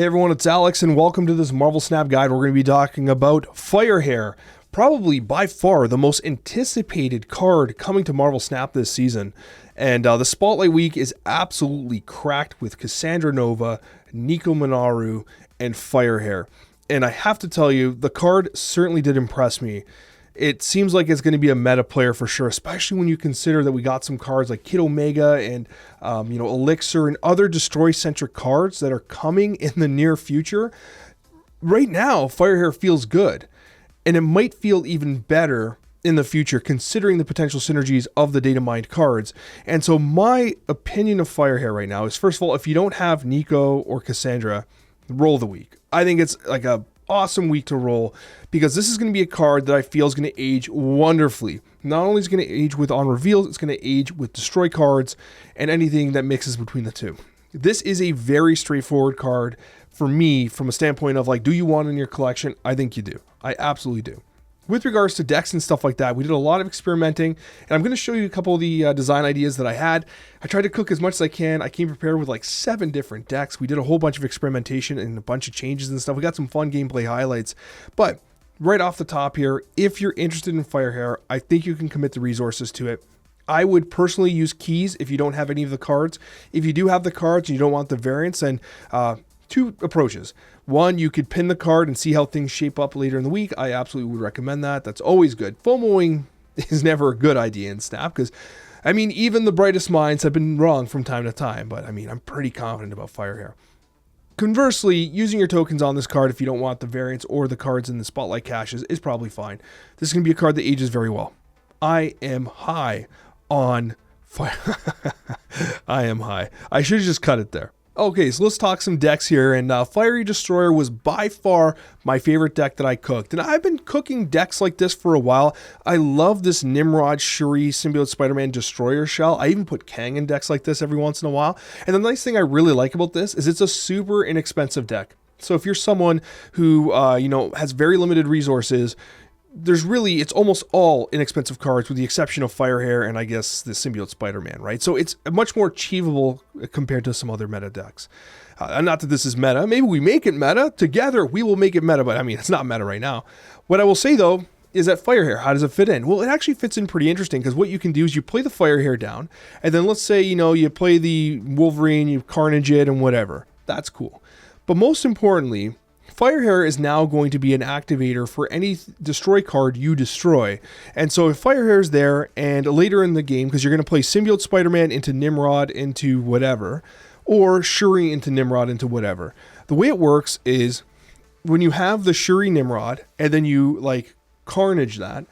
Hey everyone, it's Alex and welcome to this Marvel Snap guide. We're going to be talking about Firehair, probably by far the most anticipated card coming to Marvel Snap this season. And the Spotlight Week is absolutely cracked with Cassandra Nova, Nico Minoru, and Firehair. And I have to tell you, the card certainly did impress me. It seems like it's going to be a meta player for sure, especially when you consider that we got some cards like Kid Omega and Elixir and other Destroy-centric cards that are coming in the near future. Right now, Firehair feels good, and it might feel even better in the future considering the potential synergies of the data mined cards. And so my opinion of Firehair right now is, first of all, if you don't have Nico or Cassandra, roll the week. I think it's like a awesome week to roll because this is going to be a card that I feel is going to age wonderfully. Not only is it going to age with on reveals, it's going to age with destroy cards and anything that mixes between the two. This is a very straightforward card for me from a standpoint of like, do you want it in your collection? I think you do. I absolutely do. With regards to decks and stuff like that, we did a lot of experimenting, and I'm going to show you a couple of the design ideas that I had. I tried to cook as much as I can. I came prepared with like 7 different decks. We did a whole bunch of experimentation and a bunch of changes and stuff. We got some fun gameplay highlights. But right off the top here, if you're interested in Firehair, I think you can commit the resources to it. I would personally use keys if you don't have any of the cards. If you do have the cards and you don't want the variants, then two approaches. One, you could pin the card and see how things shape up later in the week. I absolutely would recommend that. That's always good. FOMOing is never a good idea in Snap because, I mean, even the brightest minds have been wrong from time to time. But, I mean, I'm pretty confident about Firehair. Conversely, using your tokens on this card if you don't want the variants or the cards in the Spotlight caches is probably fine. This is going to be a card that ages very well. I am high on Fire. I am high. I should have just cut it there. Okay, so let's talk some decks here, and Fiery Destroyer was by far my favorite deck that I cooked, and I've been cooking decks like this for a while. I love this Nimrod, Shuri, Symbiote Spider-Man Destroyer shell. I even put Kang in decks like this every once in a while, and the nice thing I really like about this is it's a super inexpensive deck. So if you're someone who, has very limited resources, it's almost all inexpensive cards with the exception of Firehair and I guess the Symbiote Spider-Man, right? So it's much more achievable compared to some other meta decks. Not that this is meta. Maybe we make it meta. Together, we will make it meta, but I mean, it's not meta right now. What I will say though, is that Firehair, how does it fit in? Well, it actually fits in pretty interesting because what you can do is you play the Firehair down, and then let's say, you play the Wolverine, you Carnage it and whatever. That's cool. But most importantly, Firehair is now going to be an activator for any destroy card you destroy. And so if Firehair is there and later in the game, because you're going to play Symbiote Spider-Man into Nimrod into whatever, or Shuri into Nimrod into whatever. The way it works is when you have the Shuri Nimrod and then you like Carnage that,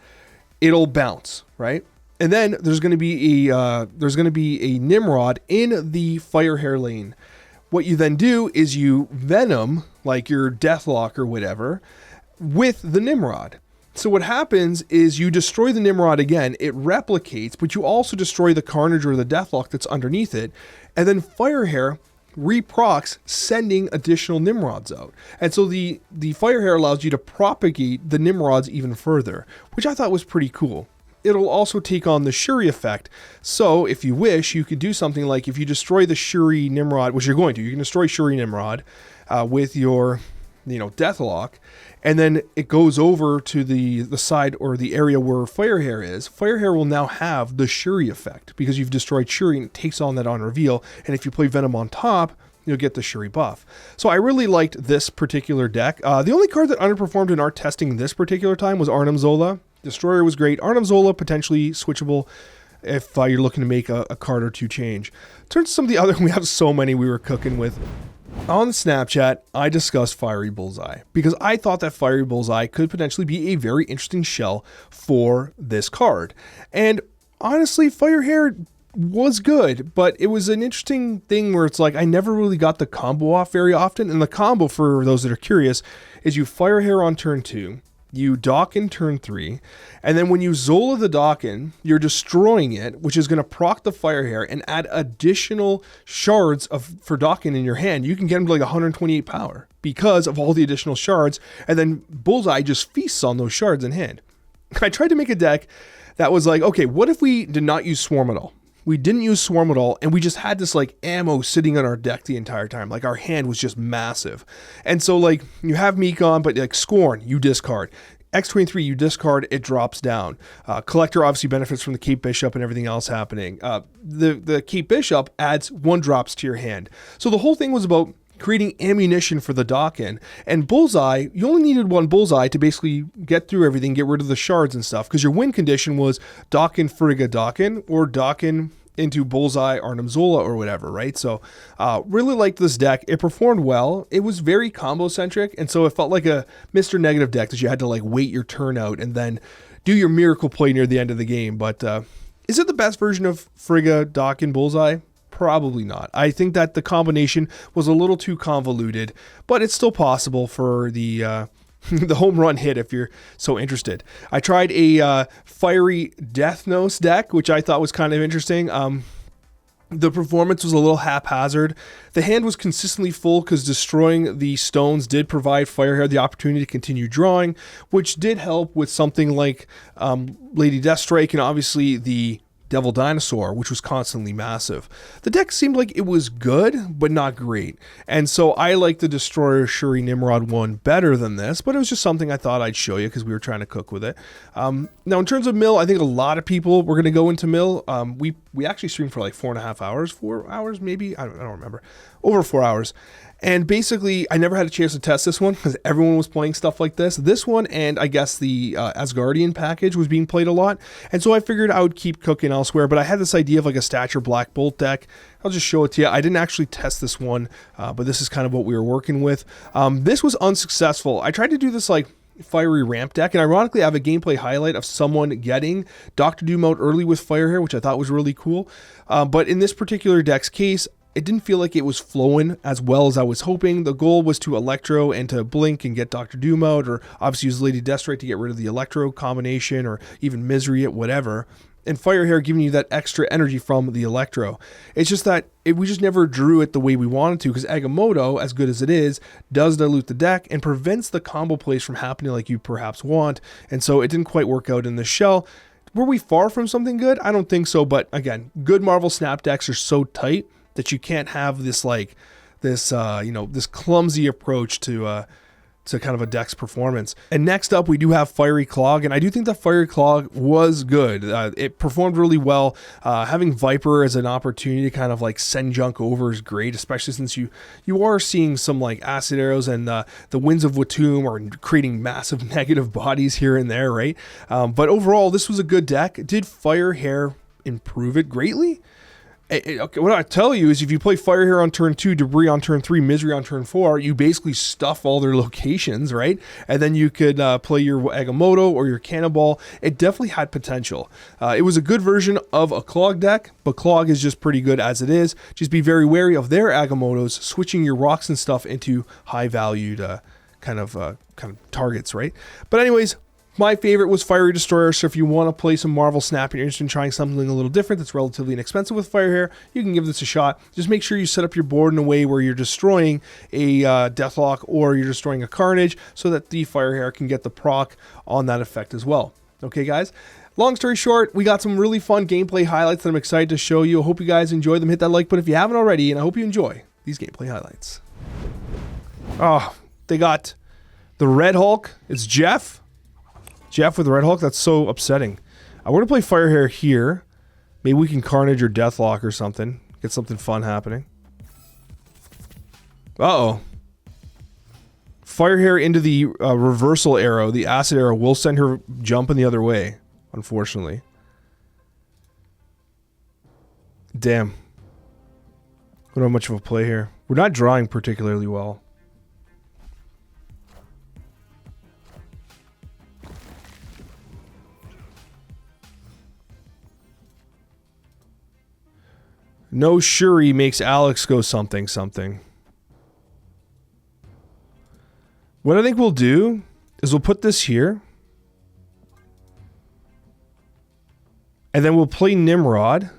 it'll bounce, right? And then there's going to be a Nimrod in the Firehair lane. What you then do is you venom, like your Deathlock or whatever, with the Nimrod. So what happens is you destroy the Nimrod again, it replicates, but you also destroy the Carnage or the Deathlock that's underneath it, and then Firehair reprocs, sending additional Nimrods out. And so the Firehair allows you to propagate the Nimrods even further, which I thought was pretty cool. It'll also take on the Shuri effect. So if you wish, you could do something like if you destroy the Shuri Nimrod, which you're going to, you can destroy Shuri Nimrod with your, Deathlock, and then it goes over to the side or the area where Firehair is. Firehair will now have the Shuri effect because you've destroyed Shuri and it takes on that on reveal. And if you play Venom on top, you'll get the Shuri buff. So I really liked this particular deck. The only card that underperformed in our testing this particular time was Arnim Zola. Destroyer was great. Arnim Zola, potentially switchable if you're looking to make a card or two change. Turn to some of the other, we have so many we were cooking with. On Snapchat, I discussed Fiery Bullseye because I thought that Fiery Bullseye could potentially be a very interesting shell for this card. And honestly, Firehair was good, but it was an interesting thing where it's like I never really got the combo off very often. And the combo, for those that are curious, is you Firehair on turn 2, you dock in turn 3, and then when you Zola the Dockin, you're destroying it, which is going to proc the Firehair and add additional shards for Dockin in your hand. You can get them to like 128 power because of all the additional shards, and then Bullseye just feasts on those shards in hand. I tried to make a deck that was like, okay, what if we did not use Swarm at all? we didn't use Swarm at all, and we just had this like ammo sitting on our deck the entire time. Like our hand was just massive. And so like you have Mekon, but like Scorn, you discard. X23, you discard, it drops down. Collector obviously benefits from the Cape Bishop and everything else happening. The Cape Bishop adds 1-drops to your hand. So the whole thing was about creating ammunition for the Dokken. And Bullseye, you only needed 1 Bullseye to basically get through everything, get rid of the shards and stuff, because your win condition was Dokken, Frigga, Dokken, or Dokken into Bullseye, Arnim Zola, or whatever, right? So really liked this deck. It performed well. It was very combo-centric, and so it felt like a Mr. Negative deck that you had to like wait your turn out and then do your miracle play near the end of the game. But is it the best version of Frigga, Dokken, Bullseye? Probably not. I think that the combination was a little too convoluted, but it's still possible for the the home run hit if you're so interested. I tried a fiery Dethanos deck, which I thought was kind of interesting. The performance was a little haphazard. The hand was consistently full because destroying the stones did provide Firehair the opportunity to continue drawing, which did help with something like Lady Deathstrike and obviously the Devil Dinosaur, which was constantly massive. The deck seemed like it was good, but not great. And so I like the Destroyer Shuri Nimrod one better than this, but it was just something I thought I'd show you because we were trying to cook with it. Now, in terms of mill, I think a lot of people were going to go into mill. We actually streamed for like 4.5 hours, 4 hours maybe? I don't remember. Over 4 hours. And basically, I never had a chance to test this one because everyone was playing stuff like this. This one and I guess the Asgardian package was being played a lot. And so I figured I would keep cooking elsewhere. But I had this idea of like a Stature Black Bolt deck. I'll just show it to you. I didn't actually test this one, but this is kind of what we were working with. This was unsuccessful. I tried to do this like fiery ramp deck, and ironically I have a gameplay highlight of someone getting Dr. Doom out early with Firehair, which I thought was really cool. But in this particular deck's case, it didn't feel like it was flowing as well as I was hoping. The goal was to Electro and to blink and get Dr. Doom out, or obviously use Lady Deathstrike to get rid of the Electro combination, or even Misery at whatever. And Firehair giving you that extra energy from the Electro. It's just that we just never drew it the way we wanted to, because Agamotto, as good as it is, does dilute the deck and prevents the combo plays from happening like you perhaps want. And so it didn't quite work out in the shell. Were we far from something good? I don't think so. But again, good Marvel Snap decks are so tight that you can't have this like this this clumsy approach to kind of a deck's performance. And next up, we do have Fiery Clog, and I do think that Fiery Clog was good. It performed really well. Having Viper as an opportunity to kind of like send junk over is great, especially since you are seeing some like acid arrows, and the Winds of Watum are creating massive negative bodies here and there, right? But overall, this was a good deck. Did Firehair improve it greatly? Okay, what I tell you is if you play Firehair on turn 2, Debris on turn 3, Misery on turn 4, you basically stuff all their locations, right? And then you could play your Agamotto or your Cannonball. It definitely had potential. It was a good version of a Clog deck, but Clog is just pretty good as it is. Just be very wary of their Agamottos switching your rocks and stuff into high-valued kind of targets, right? But anyways, my favorite was Fiery Destroyer, so if you want to play some Marvel Snap and you're interested in trying something a little different that's relatively inexpensive with Firehair, you can give this a shot. Just make sure you set up your board in a way where you're destroying a Deathlock or you're destroying a Carnage so that the Firehair can get the proc on that effect as well. Okay, guys? Long story short, we got some really fun gameplay highlights that I'm excited to show you. I hope you guys enjoy them. Hit that like button if you haven't already, and I hope you enjoy these gameplay highlights. Oh, they got the Red Hulk. It's Jeff. Jeff with Red Hulk, that's so upsetting. I want to play Firehair here. Maybe we can Carnage or Deathlock or something. Get something fun happening. Uh-oh. Firehair into the reversal arrow. The acid arrow will send her jumping the other way, unfortunately. Damn. We don't have much of a play here. We're not drawing particularly well. No Shuri makes Alex go something. What I think we'll do is we'll put this here. And then we'll play Nimrod.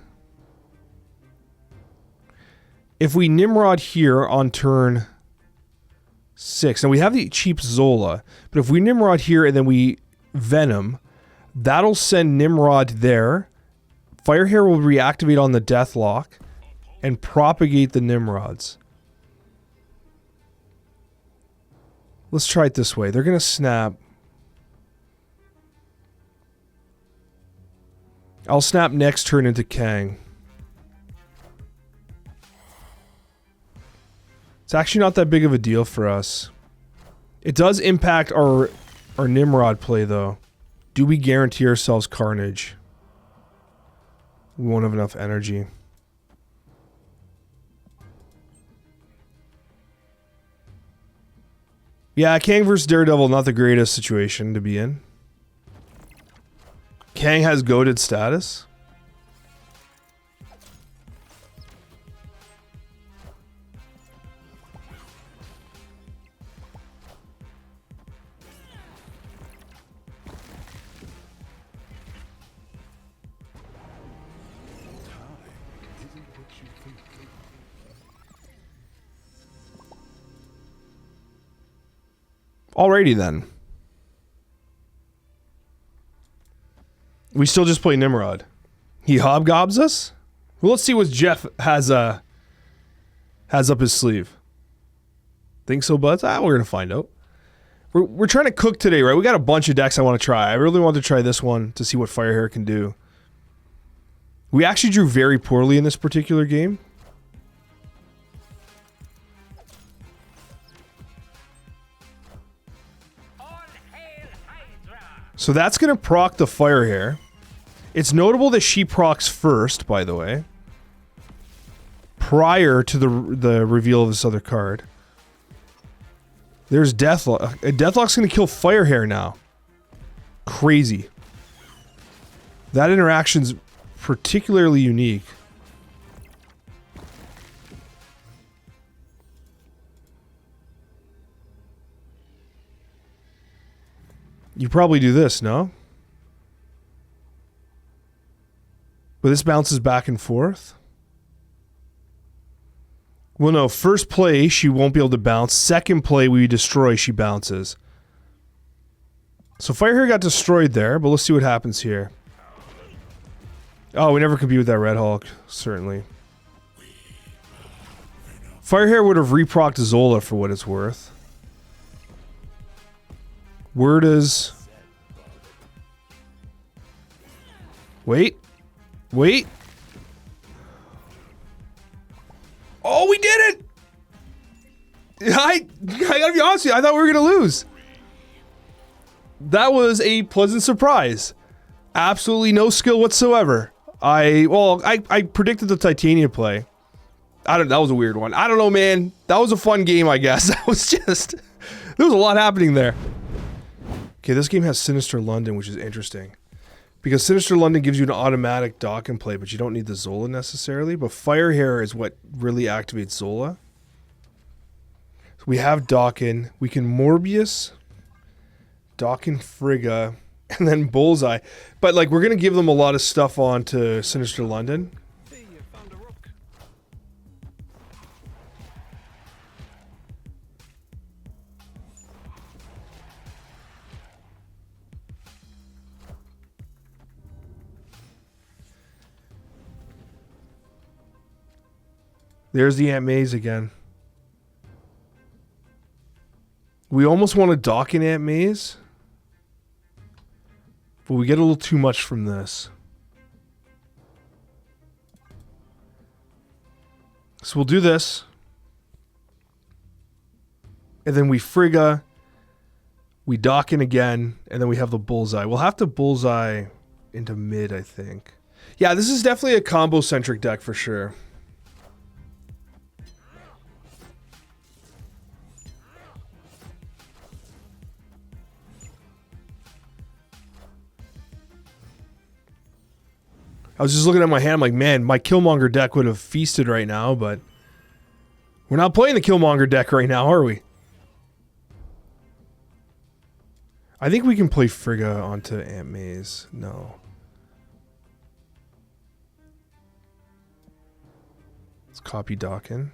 If we Nimrod here on turn 6, and we have the cheap Zola, but if we Nimrod here and then we Venom, that'll send Nimrod there, Firehair will reactivate on the Deathlock and propagate the Nimrods. Let's try it this way. They're going to snap. I'll snap next turn into Kang. It's actually not that big of a deal for us. It does impact our Nimrod play, though. Do we guarantee ourselves Carnage? We won't have enough energy. Yeah, Kang versus Daredevil, not the greatest situation to be in. Kang has goated status. Alrighty then. We still just play Nimrod. He hobgobs us? Well, let's see what Jeff has up his sleeve. Think so, buds? We're gonna find out. We're trying to cook today, right? We got a bunch of decks I want to try. I really want to try this one to see what Firehair can do. We actually drew very poorly in this particular game. So that's going to proc the Firehair. It's notable that she procs first, by the way. Prior to the reveal of this other card. There's Deathlock. Deathlock's going to kill Firehair now. Crazy. That interaction's particularly unique. You probably do this, no? But this bounces back and forth. Well, no. First play, she won't be able to bounce. Second play, we destroy, she bounces. So Firehair got destroyed there, but let's see what happens here. Oh, we never compete with that Red Hulk. Certainly. Firehair would have reprocced Zola for what it's worth. Where does... Wait. Wait. Oh, we did it! I gotta be honest with you, I thought we were gonna lose. That was a pleasant surprise. Absolutely no skill whatsoever. I predicted the Titania play. That was a weird one. I don't know, man. That was a fun game, I guess. That was just... There was a lot happening there. Okay, this game has Sinister London, which is interesting. Because Sinister London gives you an automatic dock and play, but you don't need the Zola necessarily. But Firehair is what really activates Zola. So we have Dawkin. We can Morbius, Dawkin Frigga, and then Bullseye. But like, we're going to give them a lot of stuff on to Sinister London. There's the Aunt May's again. We almost want to dock in Aunt May's, but we get a little too much from this. So we'll do this. And then we Frigga. We dock in again. And then we have the Bullseye. We'll have to Bullseye into mid, I think. Yeah, this is definitely a combo-centric deck for sure. I was just looking at my hand, I'm like, man, my Killmonger deck would have feasted right now, but we're not playing the Killmonger deck right now, are we? I think we can play Frigga onto Aunt May's. No. Let's copy Dawkin.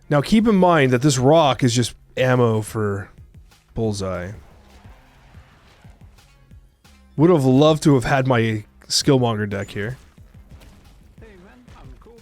Now keep in mind that this rock is just ammo for Bullseye. Would have loved to have had my Skillmonger deck here. Hey man, I'm cook.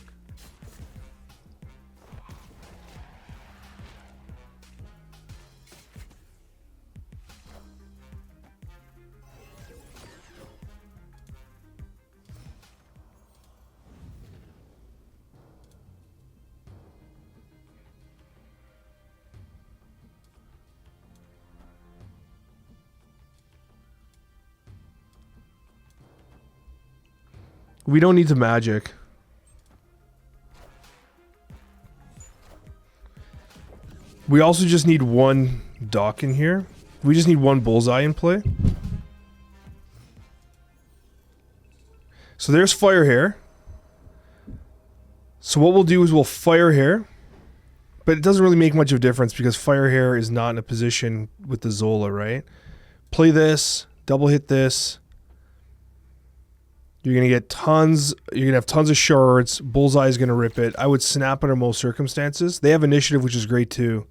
We don't need to magic. We also just need one dock in here. We just need one Bullseye in play. So there's Firehair. So what we'll do is we'll Firehair. But it doesn't really make much of a difference because Firehair is not in a position with the Zola, right? Play this, double hit this. You're going to get tons, you're going to have tons of shards. Bullseye is going to rip it. I would snap under most circumstances. They have initiative, which is great too.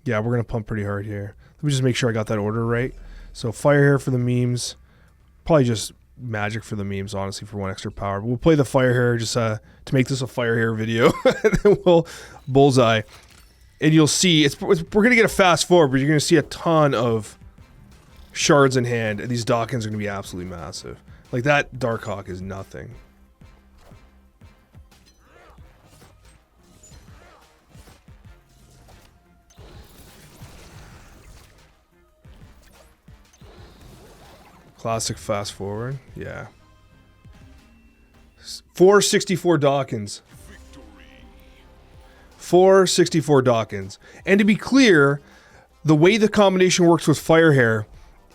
Yeah, we're going to pump pretty hard here. Let me just make sure I got that order right. So Firehair for the memes. Probably just magic for the memes, honestly, for one extra power. But we'll play the Firehair just to make this a Firehair video. And then we'll Bullseye. And you'll see, we're going to get a fast forward, but you're going to see a ton of shards in hand. And these Dawkins are going to be absolutely massive. Like, that Darkhawk is nothing. Classic fast forward. Yeah. 464 Dawkins. 464 Dawkins. And to be clear, the way the combination works with Firehair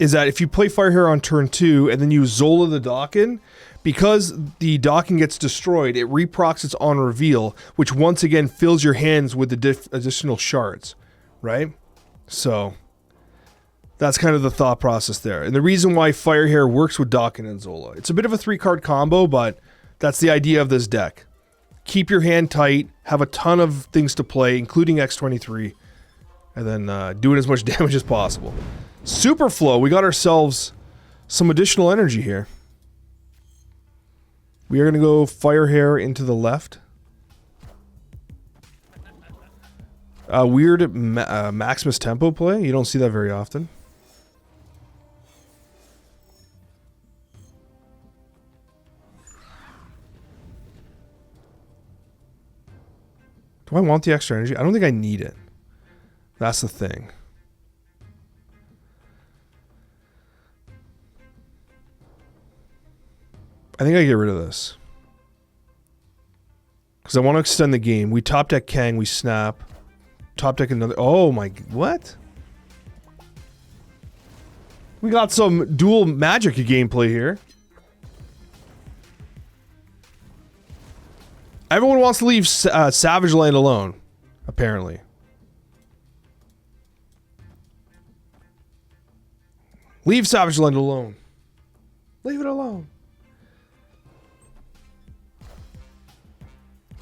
is that if you play Firehair on turn 2 and then you Zola the Dawkin, because the Dawkin gets destroyed, it reprocs its on reveal, which once again fills your hands with the additional shards, right? So that's kind of the thought process there. And the reason why Firehair works with Dawkin and Zola. It's a bit of a 3-card combo, but that's the idea of this deck. Keep your hand tight, have a ton of things to play, including X23, and then doing as much damage as possible. Super Flow, we got ourselves some additional energy here. We are going to go Firehair into the left. Weird Maximus tempo play. You don't see that very often. Do I want the extra energy? I don't think I need it. That's the thing. I think I get rid of this. Because I want to extend the game. We top deck Kang, we snap. Top deck another. Oh my. What? We got some dual magic gameplay here. Everyone wants to leave Savage Land alone, apparently. Leave Savage Land alone. Leave it alone.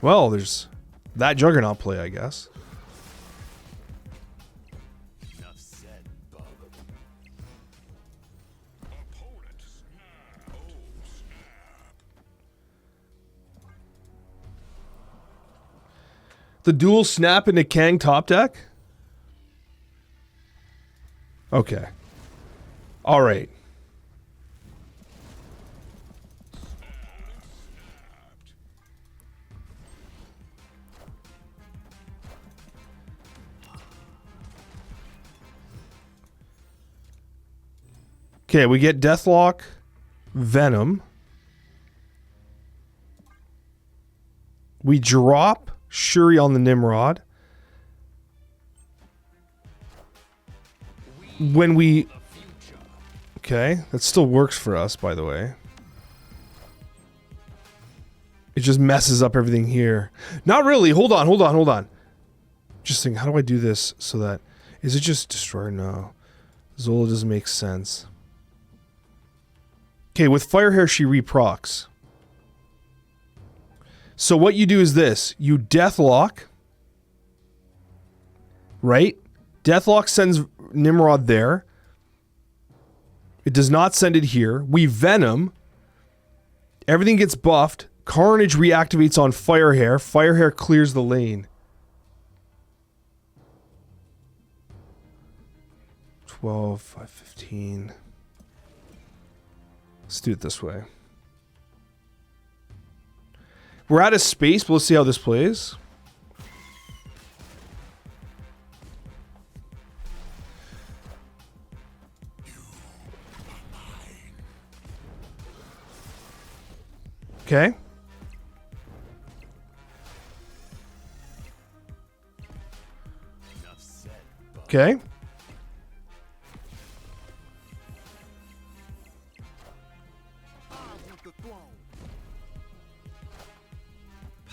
Well, there's that Juggernaut play, I guess. Enough said, bub. Opponent snap. Oh, snap. The dual snap into Kang top deck? Okay. All right. Okay, we get Deathlock, Venom. We drop Shuri on the Nimrod. When we... Okay, that still works for us, by the way. It just messes up everything here. Not really. Hold on, hold on, hold on. Just think, how do I do this so that... Is it just destroy? No. Zola doesn't make sense. Okay, with Firehair, she reprocs. So what you do is this. You Deathlock. Right? Deathlock sends Nimrod there. It does not send it here. We Venom. Everything gets buffed. Carnage reactivates on Firehair. Firehair clears the lane. 12, 5, 15. Let's do it this way. We're out of space, but let's see how this plays. Okay. Okay.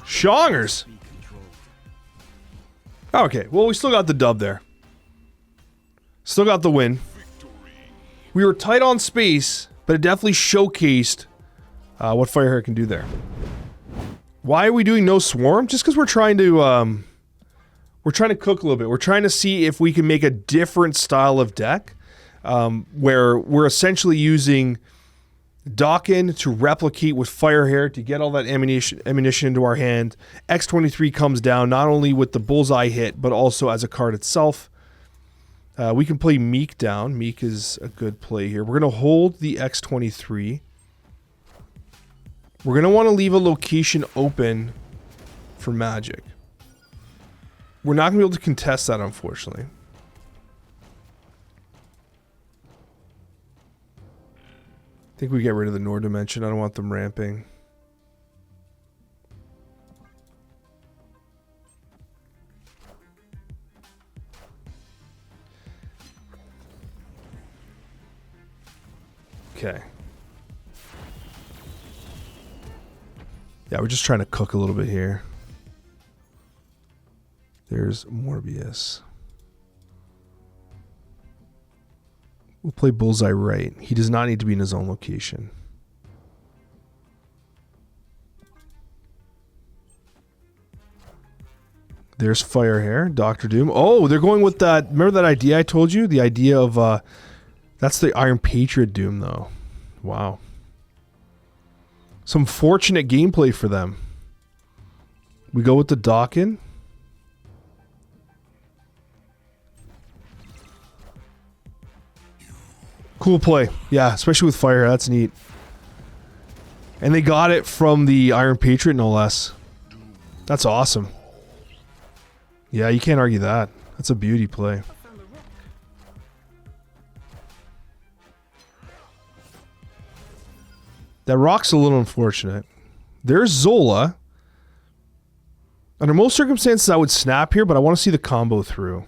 Shongers. Okay, well, we still got the dub there. Still got the win. We were tight on space, but it definitely showcased what Firehair can do there. Why are we doing no swarm? Just because we're trying to cook a little bit. We're trying to see if we can make a different style of deck, where we're essentially using Dawkin to replicate with Firehair to get all that ammunition into our hand. X-23 comes down not only with the Bullseye hit, but also as a card itself. We can play Meek down. Meek is a good play here. We're going to hold the X-23. We're going to want to leave a location open for Magic. We're not going to be able to contest that, unfortunately. I think we get rid of the Nord Dimension. I don't want them ramping. Okay. Yeah, we're just trying to cook a little bit here. There's Morbius. We'll play Bullseye right. He does not need to be in his own location. There's Firehair, Dr. Doom. Oh, they're going with that. Remember that idea I told you? The idea of, that's the Iron Patriot Doom, though. Wow. Some fortunate gameplay for them. We go with the Dawkin. Cool play. Yeah, especially with Fire. That's neat. And they got it from the Iron Patriot, no less. That's awesome. Yeah, you can't argue that. That's a beauty play. That rock's a little unfortunate. There's Zola. Under most circumstances, I would snap here, but I want to see the combo through.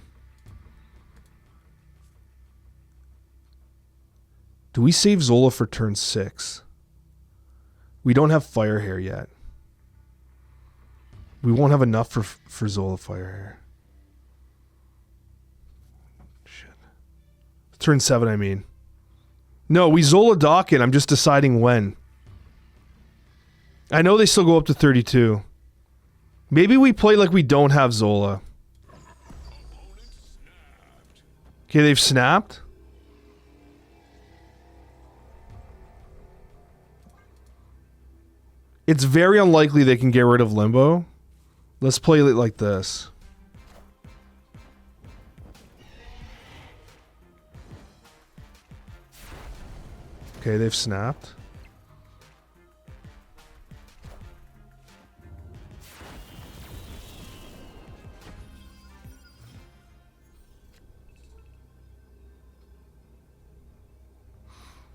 Do we save Zola for turn 6? We don't have Firehair yet. We won't have enough for Zola Firehair. Shit. Turn 7, I mean. No, we Zola Dawkin. I'm just deciding when. I know they still go up to 32. Maybe we play like we don't have Zola. Okay, they've snapped. It's very unlikely they can get rid of Limbo. Let's play it like this. Okay, they've snapped.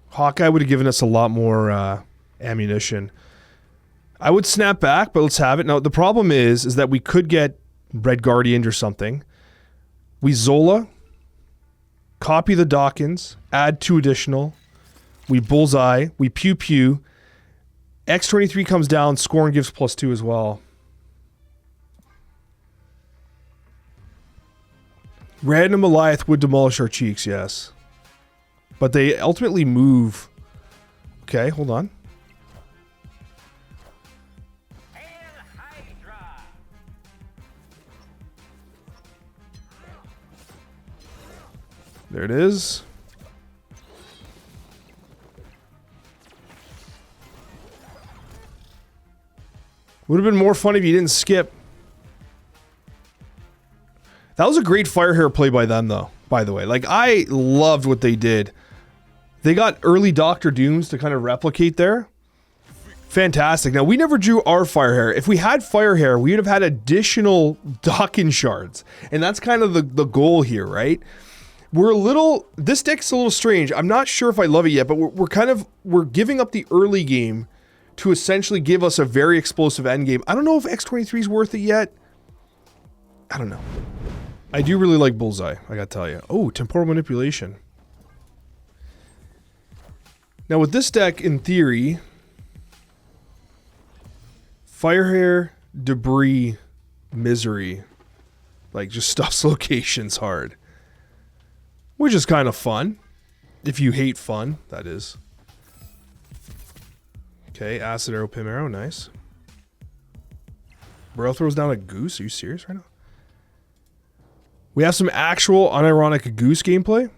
Hawkeye would have given us a lot more ammunition. I would snap back, but let's have it. Now, the problem is that we could get Red Guardian or something. We Zola, copy the Dawkins, add 2 additional. We Bullseye, we Pew Pew. X-23 comes down, scoring gives +2 as well. Random Goliath would demolish our cheeks, yes. But they ultimately move. Okay, hold on. There it is. Would have been more fun if you didn't skip. That was a great Firehair play by them, though, by the way. Like, I loved what they did. They got early Doctor Dooms to kind of replicate there. Fantastic. Now, we never drew our Firehair. If we had Firehair, we would have had additional Dawkins shards. And that's kind of the goal here, right? This deck's a little strange. I'm not sure if I love it yet, but we're giving up the early game to essentially give us a very explosive end game. I don't know if X23 is worth it yet. I don't know. I do really like Bullseye, I gotta tell you. Oh, temporal manipulation. Now with this deck, in theory, Firehair, Debris, Misery, like just stuffs locations hard. Which is kind of fun. If you hate fun, that is. Okay, Acid Arrow, Pim Arrow, nice. Bro throws down a goose, are you serious right now? We have some actual unironic goose gameplay?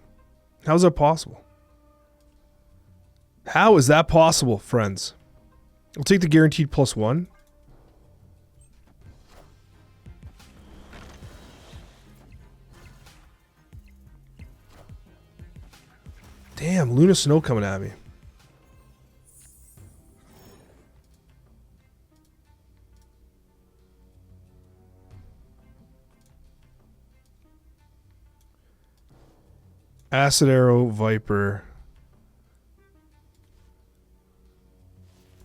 How is that possible? How is that possible, friends? I'll take the guaranteed +1. Damn, Luna Snow coming at me. Acid Arrow, Viper.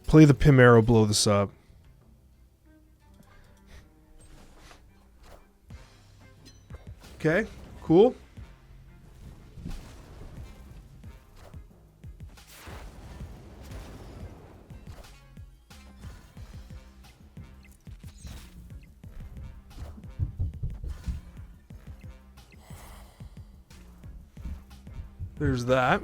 Play the Pim Arrow, blow this up. Okay, cool. There's that.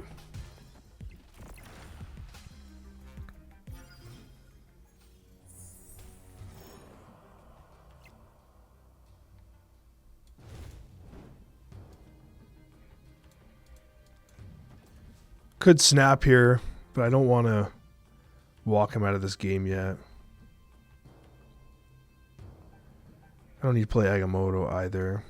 Could snap here, but I don't want to walk him out of this game yet. I don't need to play Agamotto either.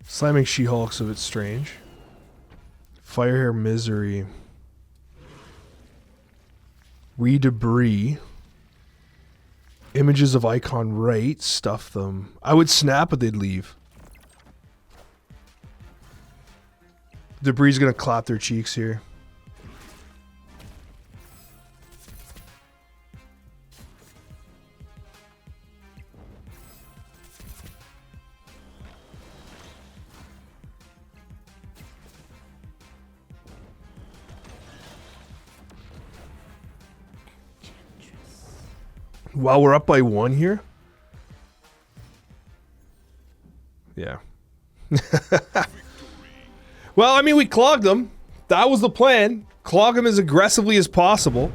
Slamming She-Hulk's a bit strange. Firehair, Misery. Re-Debris. Images of Icon right. Stuff them. I would snap, but they'd leave. Debris is going to clap their cheeks here. Wow, we're up by 1 here? Yeah. Well, I mean, we clogged them. That was the plan. Clog them as aggressively as possible.